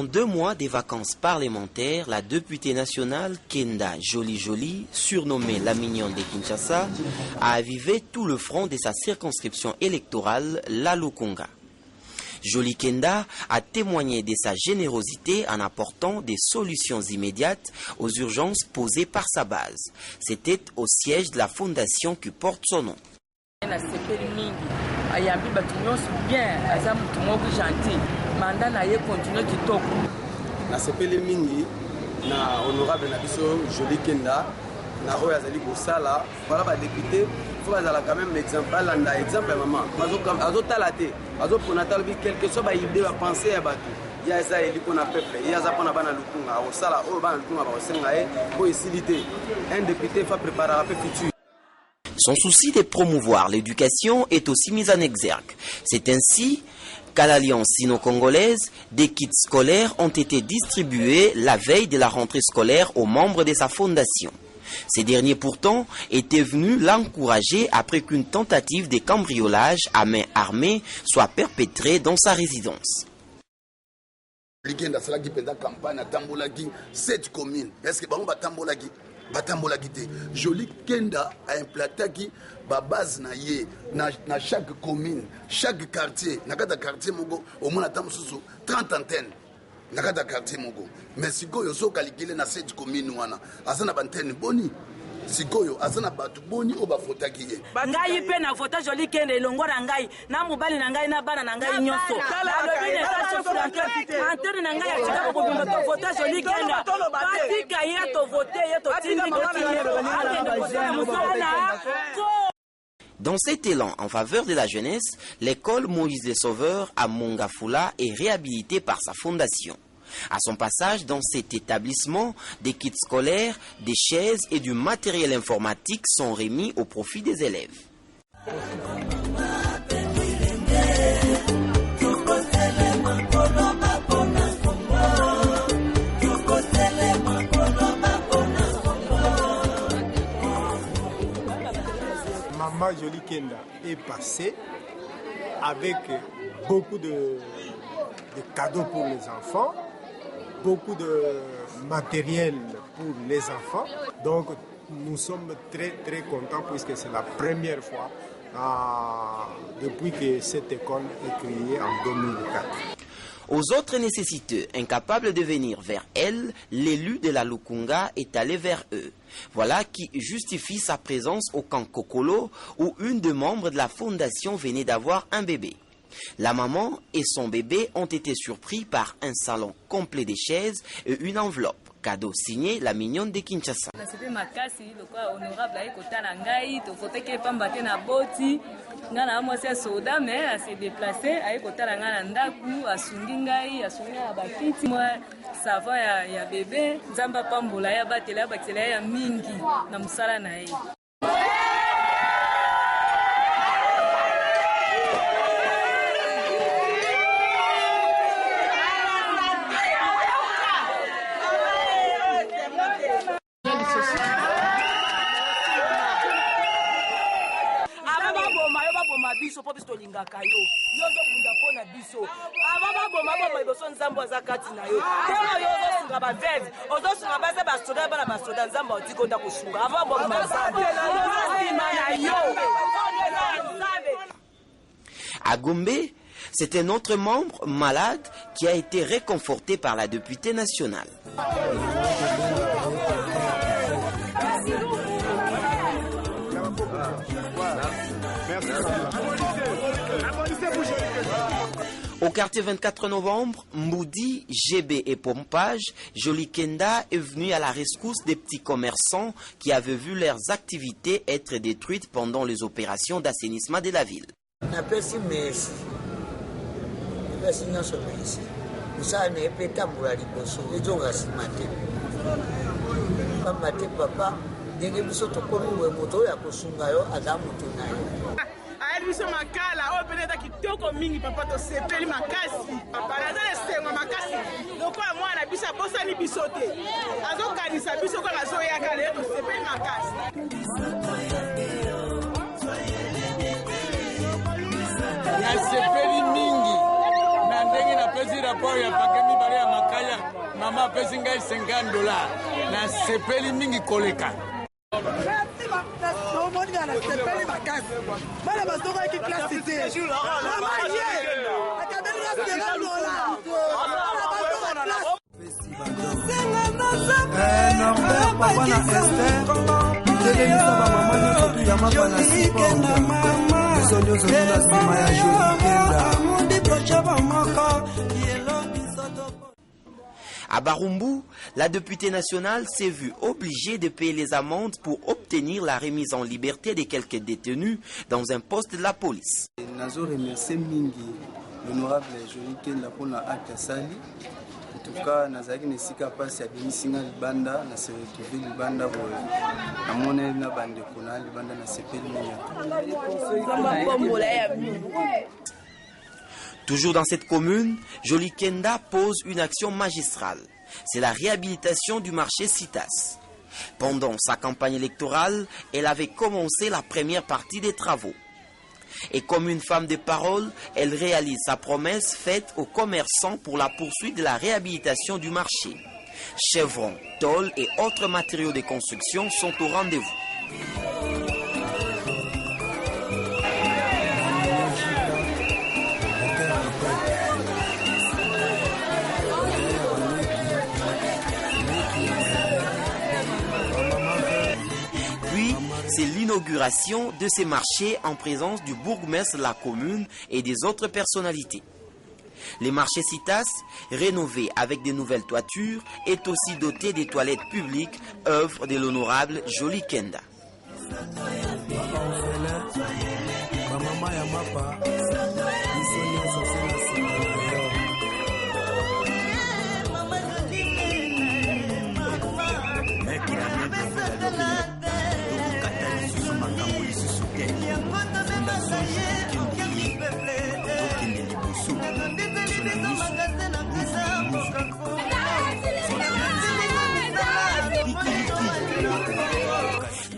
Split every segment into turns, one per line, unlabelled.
En 2 mois des vacances parlementaires, la députée nationale Kenda Joli, surnommée la mignonne de Kinshasa, a avivé tout le front de sa circonscription électorale, la Lukunga. Joli Kenda a témoigné de sa générosité en apportant des solutions immédiates aux urgences posées par sa base. C'était au siège de la fondation qui porte son nom.
Mandat na ye continue kitoko
na sepele mingi na honorable na biso Joli Kenda na oyo azali kosala voilà ba député faut bazala quand même exemple alanda exemple maman azotala te azopona tala bi quelque chose ba idée ba penser ya bato ya eza eli pona peuple ya za pona bana lukunga osala oyo bana lukunga ba osenga ye po esilité un député va préparer la futur.
Son souci de promouvoir l'éducation est aussi mis en exergue. C'est ainsi qu'à l'Alliance sino-congolaise, des kits scolaires ont été distribués la veille de la rentrée scolaire aux membres de sa fondation. Ces derniers pourtant étaient venus l'encourager après qu'une tentative de cambriolage à main armée soit perpétrée dans sa résidence.
Joli Kenda a implanté la base na chaque commune, chaque quartier, na kata quartier mogo au moins 30 antennes. Na kata quartier mogo. Mais sikoyo so calculé na 7 communes wana. Asana bantenne boni. Sikoyo asana batu boni o ba fota kiye.
Ngai pe na fota Joli Kenda elongora ngai na mobali na ngai na bana na ngai nyoso. Alobi ne sa chef antenne na ngai atika ko bimba to fota Joli Kenda. Batika ye to voter ye to tindi
Dans cet élan en faveur de la jeunesse, l'école Moïse le Sauveur à Mongafula est réhabilitée par sa fondation. À son passage dans cet établissement, des kits scolaires, des chaises et du matériel informatique sont remis au profit des élèves.
Maman Joli Kenda est passée avec beaucoup de cadeaux pour les enfants, beaucoup de matériel pour les enfants. Donc nous sommes très très contents puisque c'est la première fois depuis que cette école est créée en 2004.
Aux autres nécessiteux, incapables de venir vers elle, l'élu de la Lukunga est allé vers eux. Voilà qui justifie sa présence au camp Kokolo où une des membres de la fondation venait d'avoir un bébé. La maman et son bébé ont été surpris par un salon complet de chaises et une enveloppe. Cadeau signé la mignonne de Kinshasa.
Ngana mwase soda mais a se déplacer ay kotala ngana ndaku asungi ngai asunga bakiti moi sava ya bébé nzamba pambola ya batela ya mingi na musala na ye. Biso po biso lingaka yo yozo bunda pona biso ababa boma iboso nzambo zakati na yo tero yozo sunga ba veve ozo sunga baza ba soda bana ba soda nzambo otikonda kusunga ababa boma nzambo na yo.
À Gombe, c'est un autre membre malade qui a été réconforté par la députée nationale. Au quartier 24 novembre, Mboudi, GB et Pompage, Joli Kenda est venu à la rescousse des petits commerçants qui avaient vu leurs activités être détruites pendant les opérations d'assainissement de la ville.
biso makala o peneta kitoko mingi papa to sepeli makasi papa nazale sengo makasi loko mwana biso bosani biso te azokanisa biso ko azoyaka le to sepeli makasi
ya sepeli mingi na ndenge na pesi rapport ya pakemi bale ya makasi maman apesi ngai $50 na sepeli mingi koleka.
À Barumbu, la députée nationale s'est vue obligée de payer les amendes pour obtenir la remise en liberté de quelques détenus dans un poste de la police.
Nazo remercier mingi l'honorable Jolie Kenda pour la acte sali. En tout cas, nazaki nesika pasi abimisinga libanda na se retrouver libanda boye. Na mona na bande kona libanda na sepeli
Toujours dans cette commune, Jolie Kenda pose une action magistrale. C'est la réhabilitation du marché Citas. Pendant sa campagne électorale, elle avait commencé la première partie des travaux. Et comme une femme de parole, elle réalise sa promesse faite aux commerçants pour la poursuite de la réhabilitation du marché. Chevrons, tôles et autres matériaux de construction sont au rendez-vous. C'est l'inauguration de ces marchés en présence du bourgmestre de la commune et des autres personnalités. Les marchés Citas, rénovés avec de nouvelles toitures, est aussi doté des toilettes publiques, œuvre de l'honorable Jolie Kenda.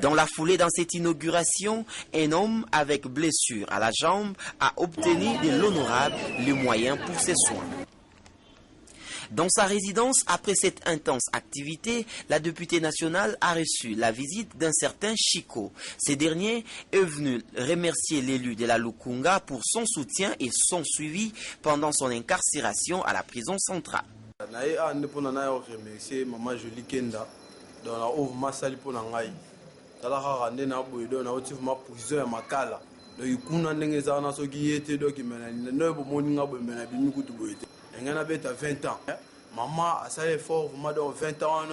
Dans la foulée dans cette inauguration, un homme avec blessure à la jambe a obtenu de l'honorable les moyens pour ses soins. Dans sa résidence, après cette intense activité, la députée nationale a reçu la visite d'un certain Chico. Ce dernier est venu remercier l'élu de la Lukunga pour son soutien et son suivi pendant son incarcération à la prison centrale.
Maman a salé fort, vous m'avez 20 ans,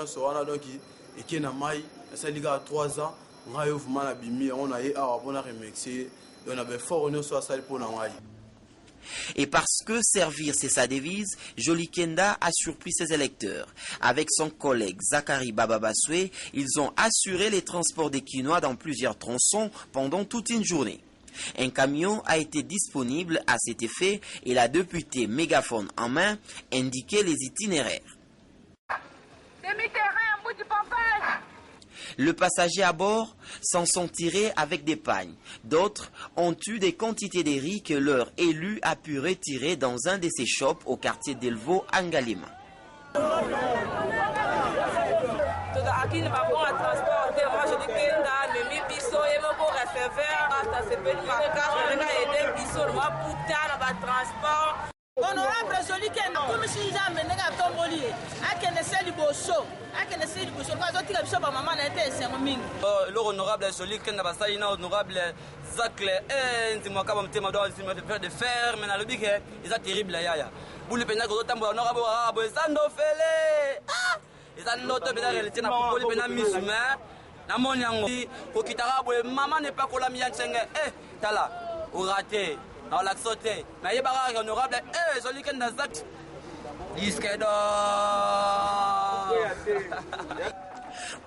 donc il y a 3 ans, on a eu on a eu remercié, on avait fort, on a salé pour
Et parce que servir c'est sa devise, Jolie Kenda a surpris ses électeurs. Avec son collègue Zachary Bababaswe, ils ont assuré les transports des quinois dans plusieurs tronçons pendant toute une journée. Un camion a été disponible à cet effet et la députée, mégaphone en main, indiquait les itinéraires. Le passager à bord s'en sont tirés avec des pagnes. D'autres ont eu des quantités de riz que leur élu a pu retirer dans un de ses shops au quartier d'Elvo, Angalima.
Honorable Jolie Kenda, comme si jamais nega tomboli, akene seli boso, bazotika biso ba mama na ete sengo mingi.
Le honorable Jolie Kenda basali na honorable Zacle nzimo kaba mtema do nzimo de fer mais na lobike eza terrible yaya. Buli penya ko tambola honorable abo ezando fele. Ezando to bena relité na poli pena misuma. Na monyango ko kitara bo mama ne pas ko la miyansenge tala au raté. Alors la sauté, mais il y a pas honorable, Jolie Kenda Zat.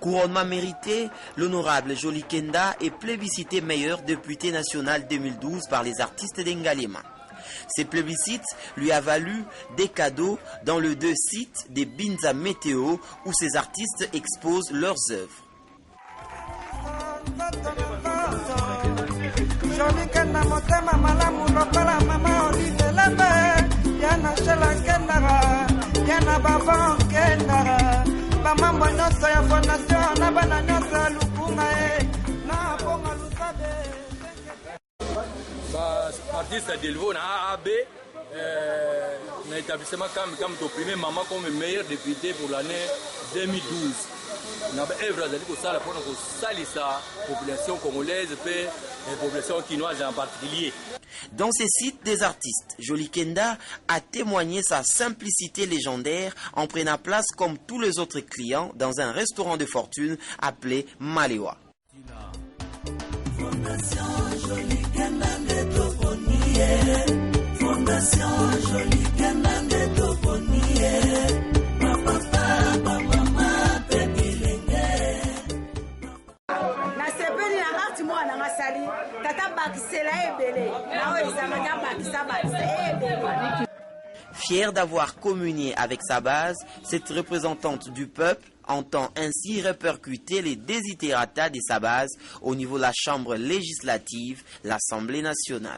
Couronnement mérité, l'honorable Jolie Kenda est plébiscité meilleur député national 2012 par les artistes d'Engalema. Ces plébiscites lui a valu des cadeaux dans le 2 sites des Binza Météo où ces artistes exposent leurs œuvres.
Jolie Kenda motema malamu lokola mama olive lebe yana shela kenda yana baba kenda bambwa nyonso ya fondation na bana nyonso ya lukunga na ponga lusabe
artiste d'élevé na AAB na établissement comme ton premier maman comme meilleur député pour l'année 2012 na œuvre azali kosala mpona kosalisa population congolaise et population quinoise en particulier.
Dans ces sites des artistes, Joli Kenda a témoigné sa simplicité légendaire en prenant place comme tous les autres clients dans un restaurant de fortune appelé Malewa.
Fondation Joli Kenda de Toponie, Fondation Joli Kenda de Toponie.
Fière d'avoir communié avec sa base, cette représentante du peuple entend ainsi répercuter les desiderata de sa base au niveau de la Chambre législative, l'Assemblée nationale.